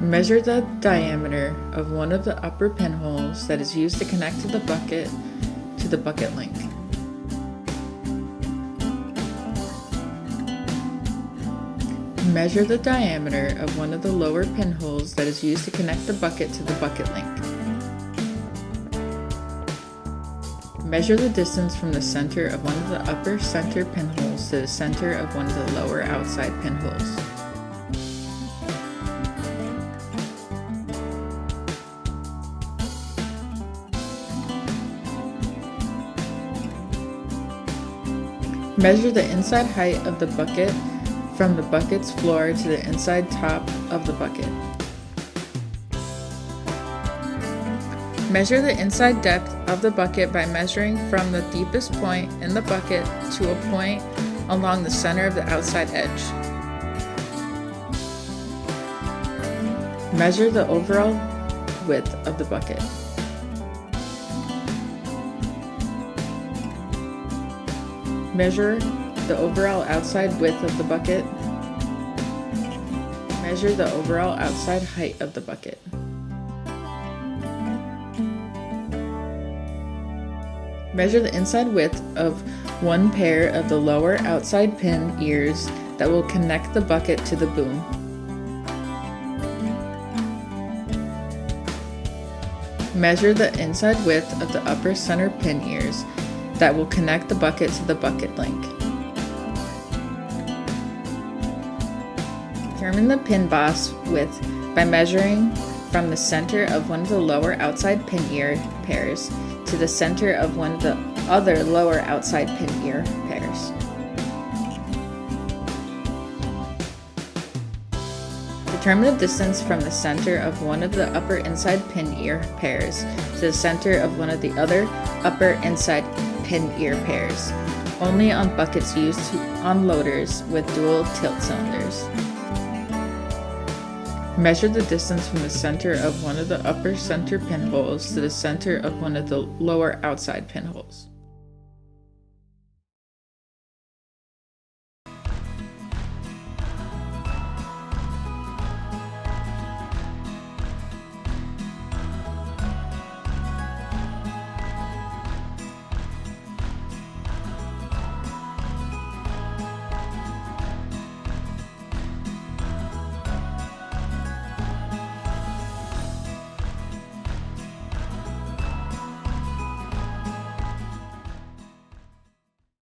Measure the diameter of one of the upper pinholes that is used to connect the bucket to the bucket link. Measure the diameter of one of the lower pinholes that is used to connect the bucket to the bucket link. Measure the distance from the center of one of the upper center pinholes to the center of one of the lower outside pinholes. Measure the inside height of the bucket from the bucket's floor to the inside top of the bucket. Measure the inside depth of the bucket by measuring from the deepest point in the bucket to a point along the center of the outside edge. Measure the overall width of the bucket. Measure the overall outside width of the bucket. Measure the overall outside height of the bucket. Measure the inside width of one pair of the lower outside pin ears that will connect the bucket to the boom. Measure the inside width of the upper center pin ears that will connect the bucket to the bucket link. Determine the pin boss width by measuring from the center of one of the lower outside pin ear pairs to the center of one of the other lower outside pin ear pairs. Determine the distance from the center of one of the upper inside pin ear pairs to the center of one of the other upper inside pin ear pairs, only on buckets used on loaders with dual tilt cylinders. Measure the distance from the center of one of the upper center pinholes to the center of one of the lower outside pinholes.